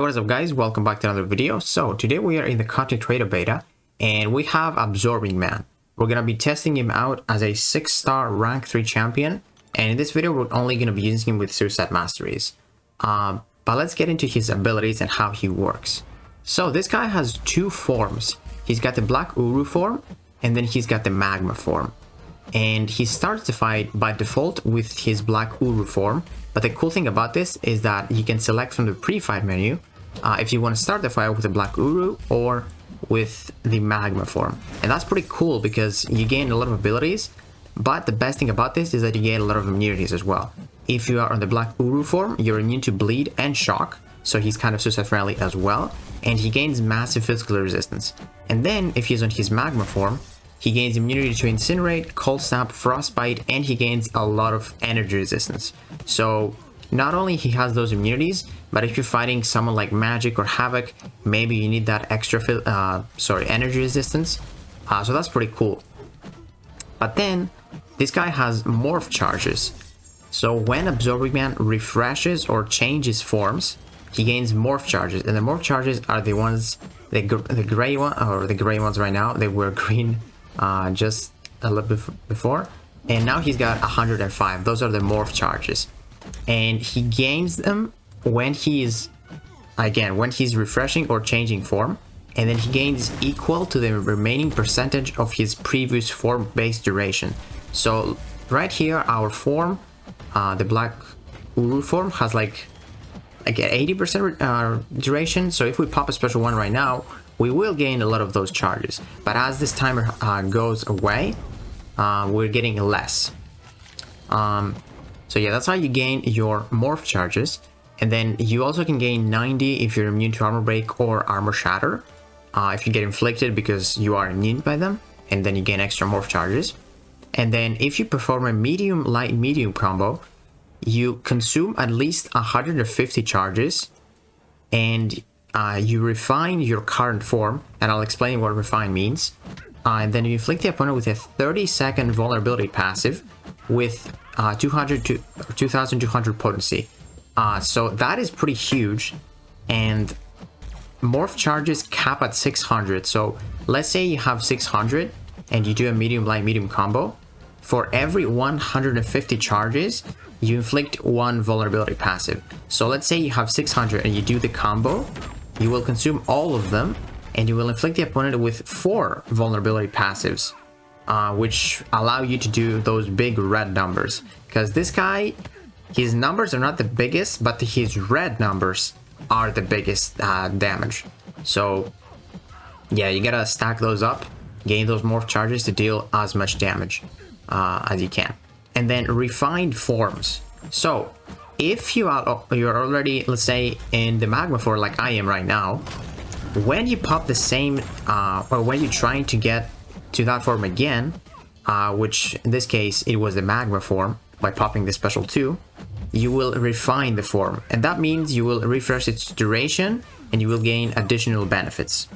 What is up, guys? Welcome back to another video. So today we are in the content creator beta and we have Absorbing Man. We're going to be testing him out as a 6-star rank 3 champion, and in this video we're only going to be using him with suicide masteries. But let's get into his abilities and how he works. So this guy has two forms. He's got the Black Uru form and then he's got the Magma form. And he starts the fight by default with his Black Uru form, but the cool thing about this is that you can select from the pre-fight menu if you want to start the fight with the Black Uru or with the Magma form. And that's pretty cool because you gain a lot of abilities, but the best thing about this is that you gain a lot of immunities as well. If you are on the Black Uru form, you're immune to bleed and shock, so he's kind of suicide friendly as well, and he gains massive physical resistance. And then if he's on his Magma form, he gains immunity to Incinerate, Cold Snap, Frostbite, and he gains a lot of energy resistance. So not only he has those immunities, but if you're fighting someone like Magic or Havoc, maybe you need that extra energy resistance. So that's pretty cool. But then this guy has morph charges. So when Absorbing Man refreshes or changes forms, he gains morph charges, and the morph charges are the ones, the gray one, or the gray ones right now. They were green just a little bit before, and now he's got 105. Those are the morph charges, and he gains them when he's refreshing or changing form, and then he gains equal to the remaining percentage of his previous form based duration. So right here, our form, the Black Uru form, has like an 80% duration. So if we pop a special one right now, we will gain a lot of those charges, but as this timer goes away, we're getting less. So yeah, that's how you gain your morph charges. And then you also can gain 90 if you're immune to Armor Break or Armor Shatter, if you get inflicted because you are immune by them, and then you gain extra morph charges. And then if you perform a medium light medium combo, you consume at least 150 charges, and you refine your current form, and I'll explain what refine means. And then you inflict the opponent with a 30-second vulnerability passive with 2200 potency. So that is pretty huge, and morph charges cap at 600. So let's say you have 600 and you do a medium light medium combo. For every 150 charges, you inflict one vulnerability passive. So let's say you have 600 and you do the combo, you will consume all of them, and you will inflict the opponent with 4 vulnerability passives, which allow you to do those big red numbers. Because this guy, his numbers are not the biggest, but his red numbers are the biggest damage. So yeah, you gotta stack those up, gain those morph charges to deal as much damage as you can. And then refined forms. So if you're already, let's say, in the Magma form like I am right now, when you pop the same, or when you're trying to get to that form again, which in this case it was the Magma form, by popping the special 2, you will refine the form, and that means you will refresh its duration and you will gain additional benefits.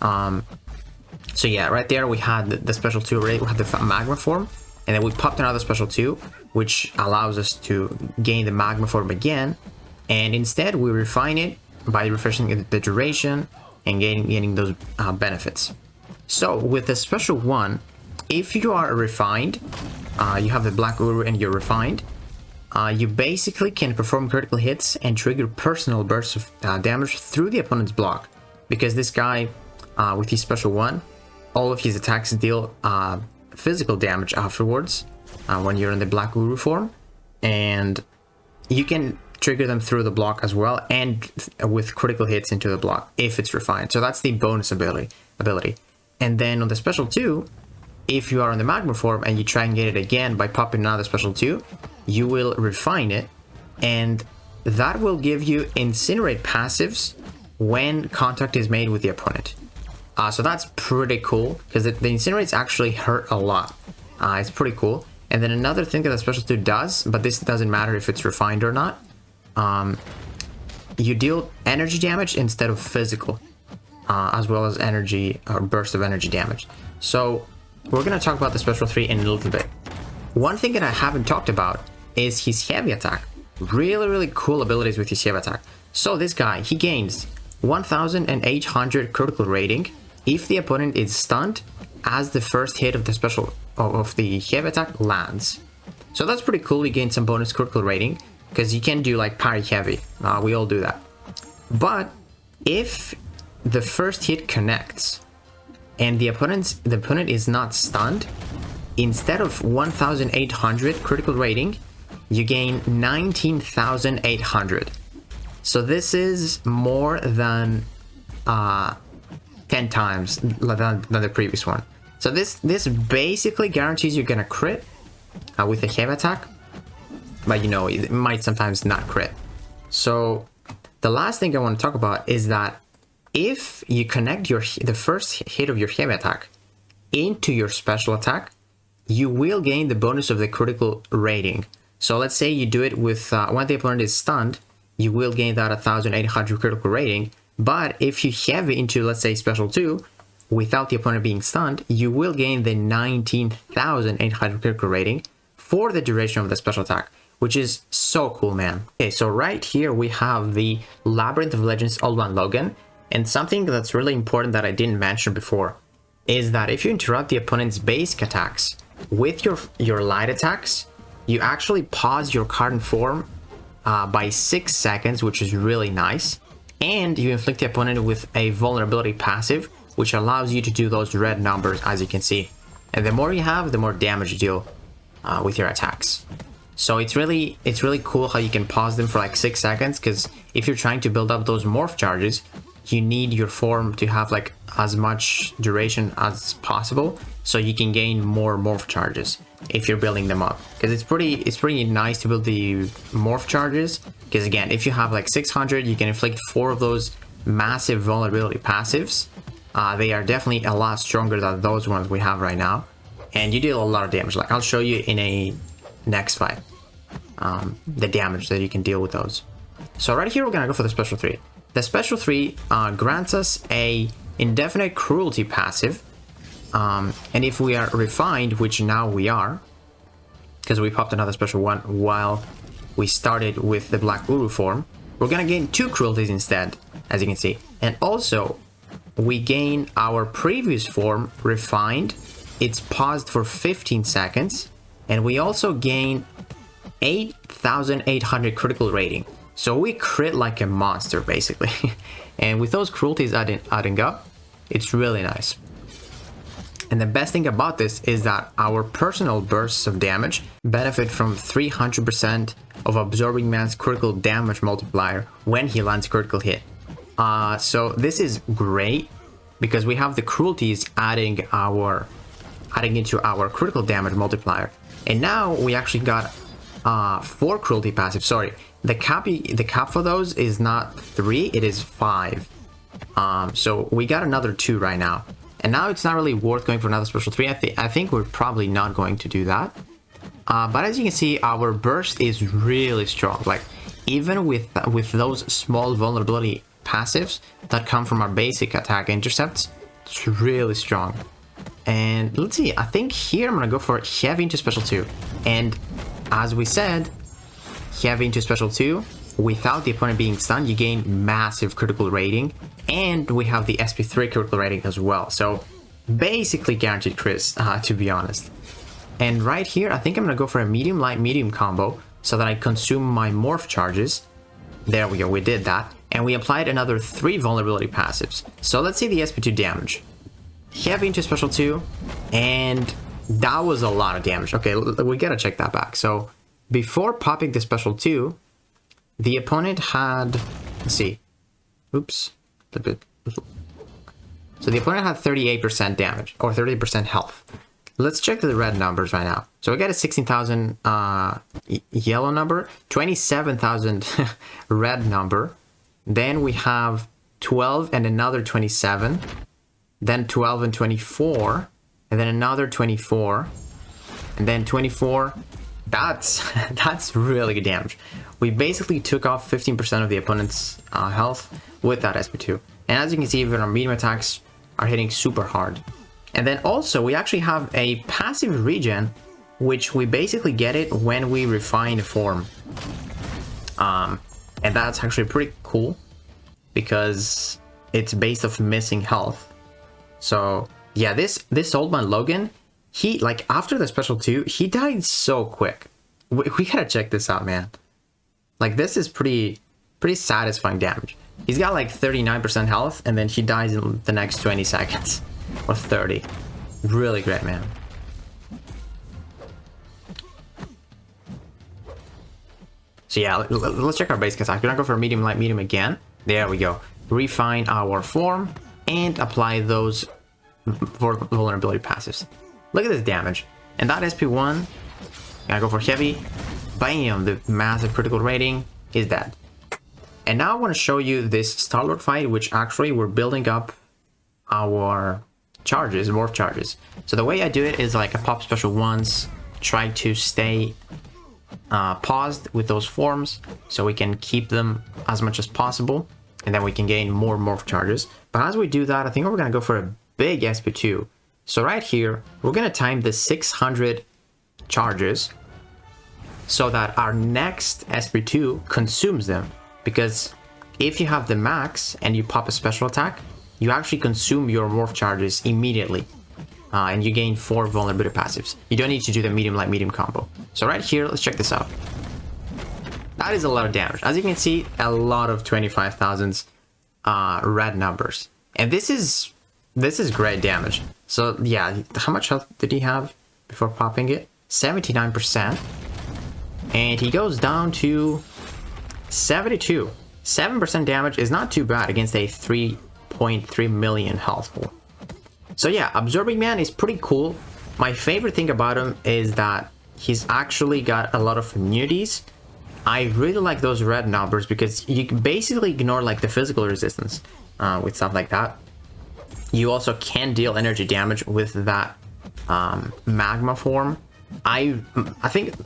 So yeah, right there we had the special 2 already. We had the Magma form, and then we popped another special 2, which allows us to gain the Magma form again, and instead we refine it by refreshing the duration and gaining those benefits. So with the special 1, if you are refined, you have the Black Uru and you're refined, you basically can perform critical hits and trigger personal bursts of damage through the opponent's block, because this guy, with his special 1, all of his attacks deal physical damage afterwards when you're in the Black Uru form, and you can trigger them through the block as well, and with critical hits into the block if it's refined. So that's the bonus ability. And then on the special 2, if you are on the Magma form and you try and get it again by popping another special 2, you will refine it, and that will give you Incinerate passives when contact is made with the opponent. So that's pretty cool, because the Incinerates actually hurt a lot. It's pretty cool. And then another thing that the special 2 does, but this doesn't matter if it's refined or not, you deal energy damage instead of physical, as well as energy or burst of energy damage. So we're going to talk about the special 3 in a little bit. One thing that I haven't talked about is his heavy attack. Really cool abilities with his heavy attack. So this guy, he gains 1800 critical rating if the opponent is stunned as the first hit of the special of the heavy attack lands. So that's pretty cool. You gain some bonus critical rating because you can do like parry heavy. We all do that. But if the first hit connects and the opponent is not stunned, instead of 1800 critical rating, you gain 19,800. So this is more than 10 times than the previous one. So this basically guarantees you're gonna crit with a heavy attack, but you know, it might sometimes not crit. So the last thing I want to talk about is that if you connect the first hit of your heavy attack into your special attack, you will gain the bonus of the critical rating. So let's say you do it with when the opponent is stunned, you will gain that 1800 critical rating. But if you heavy into, let's say, special 2 without the opponent being stunned, you will gain the 19,800 critical rating for the duration of the special attack, which is so cool, man. Okay, so right here we have the Labyrinth of Legends Old Man Logan, and something that's really important that I didn't mention before is that if you interrupt the opponent's basic attacks with your light attacks, you actually pause your card and form by 6 seconds, which is really nice. And you inflict the opponent with a vulnerability passive, which allows you to do those red numbers, as you can see. And the more you have, the more damage you deal with your attacks. So it's really cool how you can pause them for like 6 seconds, because if you're trying to build up those morph charges, you need your form to have like as much duration as possible, so you can gain more morph charges if you're building them up. Because it's pretty nice to build the morph charges, because again, if you have like 600, you can inflict 4 of those massive vulnerability passives. They are definitely a lot stronger than those ones we have right now, and you deal a lot of damage. Like I'll show you in a next fight the damage that you can deal with those. So right here we're gonna go for the special 3. The special 3 grants us a indefinite cruelty passive, and if we are refined, which now we are, because we popped another special 1 while we started with the Black Uru form, we're gonna gain 2 cruelties instead, as you can see. And also we gain our previous form refined. It's paused for 15 seconds, and we also gain 8,800 critical rating. So we crit like a monster, basically. And with those cruelties adding up, it's really nice. And the best thing about this is that our personal bursts of damage benefit from 300% of Absorbing Man's critical damage multiplier when he lands a critical hit. So this is great because we have the cruelties adding into our critical damage multiplier. And now we actually got 4 cruelty passives. Sorry, the cap for those is not 3, it is 5. So we got another 2 right now. And now it's not really worth going for another special 3. I think we're probably not going to do that. But as you can see, our burst is really strong. Like even with those small vulnerability passives that come from our basic attack intercepts, it's really strong. And let's see, I think here I'm gonna go for heavy into special 2. And as we said, heavy into special 2, without the opponent being stunned, you gain massive critical rating, and we have the SP3 critical rating as well. So basically guaranteed crits, to be honest. And right here, I think I'm gonna go for a medium light medium combo so that I consume my morph charges. There we go, we did that. And we applied another 3 vulnerability passives. So let's see the SP2 damage. Heavy into special 2, and that was a lot of damage. Okay, we gotta check that back. So before popping the special 2, the opponent had, let's see, oops, so the opponent had 38% damage, or 30% health. Let's check the red numbers right now. So we got a 16,000 yellow number, 27,000 red number, then we have 12 and another 27, then 12 and 24, and then another 24, and then 24. That's really good damage. We basically took off 15% of the opponent's health with that SP2. And as you can see, even our medium attacks are hitting super hard. And then also, we actually have a passive regen, which we basically get it when we refine a form. And that's actually pretty cool because it's based off missing health. So yeah, this old man Logan, he, like, after the special 2, he died so quick. We gotta check this out, man. Like, this is pretty satisfying damage. He's got like 39% health, and then he dies in the next 20 seconds. Or 30. Really great, man. So yeah, let's check our basic attack. We're gonna go for medium, light, medium again. There we go. Refine our form and apply those vulnerability passives. Look at this damage. And that SP1, gonna go for heavy. Bam! The massive critical rating is dead. And now I want to show you this Star-Lord fight, which actually we're building up our charges, morph charges. So the way I do it is like I pop special once, try to stay paused with those forms so we can keep them as much as possible, and then we can gain more morph charges. But as we do that, I think we're gonna go for a big SP2. So right here, we're gonna time the 600 charges so that our next SP2 consumes them. Because if you have the max and you pop a special attack, you actually consume your morph charges immediately. And you gain 4 vulnerability passives. You don't need to do the medium, light, medium combo. So right here, let's check this out. That is a lot of damage. As you can see, a lot of 25,000 red numbers. And this is great damage. So yeah, how much health did he have before popping it? 79%. And he goes down to 72. 7% damage is not too bad against a 3.3 million health pool. So yeah, Absorbing Man is pretty cool. My favorite thing about him is that he's actually got a lot of immunities. I really like those red numbers because you can basically ignore like the physical resistance with stuff like that. You also can deal energy damage with that magma form. I think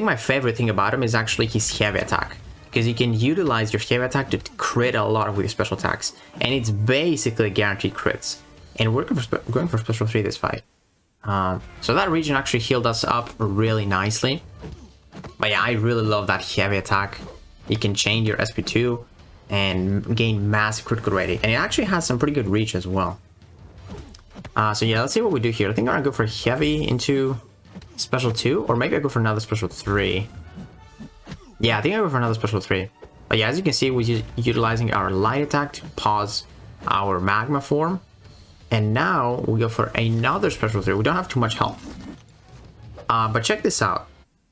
my favorite thing about him is actually his heavy attack, because you can utilize your heavy attack to crit a lot with your special attacks, and it's basically guaranteed crits. And we're going for special 3 this fight. So that region actually healed us up really nicely. But yeah, I really love that heavy attack. You can change your SP2 and gain massive critical rating. And it actually has some pretty good reach as well. So yeah, let's see what we do here. I think I'm gonna go for heavy into special 2, or maybe I go for another special 3. Yeah, I think I go for another special 3. But yeah, as you can see, we're utilizing our light attack to pause our magma form. And now we go for another special 3. We don't have too much health. But check this out.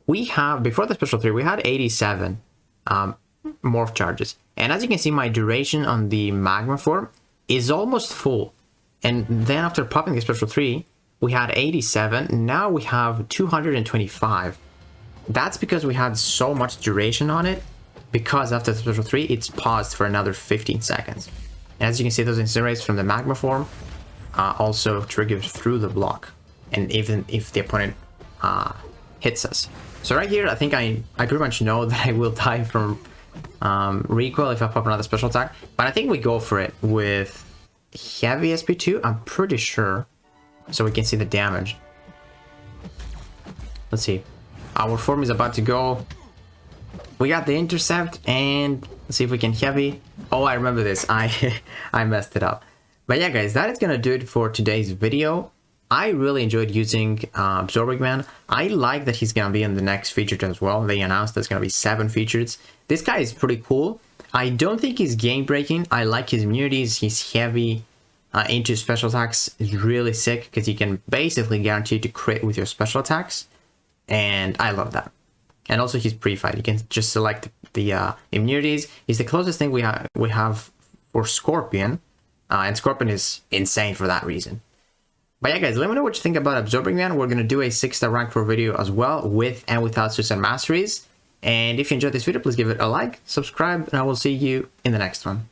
We have, before the special 3, we had 87 morph charges. And as you can see, my duration on the magma form is almost full. And then after popping the special 3, we had 87. Now we have 225. That's because we had so much duration on it. Because after the special 3, it's paused for another 15 seconds. And as you can see, those incinerates from the magma form also trigger through the block, and even if the opponent hits us. So right here, I think I pretty much know that I will die from recoil if I pop another special attack, but I think we go for it with heavy SP2, I'm pretty sure, so we can see the damage. Let's see. Our form is about to go. We got the intercept, and let's see if we can heavy. Oh, I remember this. I messed it up. But yeah, guys, that is gonna do it for today's video. I really enjoyed using Absorbing Man. I like that he's gonna be in the next featured as well. They announced there's gonna be 7 features. This guy is pretty cool. I don't think he's game breaking. I like his immunities. He's heavy into special attacks. Is really sick because you can basically guarantee to crit with your special attacks, and I love that. And also he's pre-fight. You can just select the immunities. He's the closest thing we have for Scorpion. And Scorpion is insane for that reason. But yeah, guys, let me know what you think about Absorbing Man. We're going to do a 6-star rank 4 video as well, with and without suits and masteries. And if you enjoyed this video, please give it a like, subscribe, and I will see you in the next one.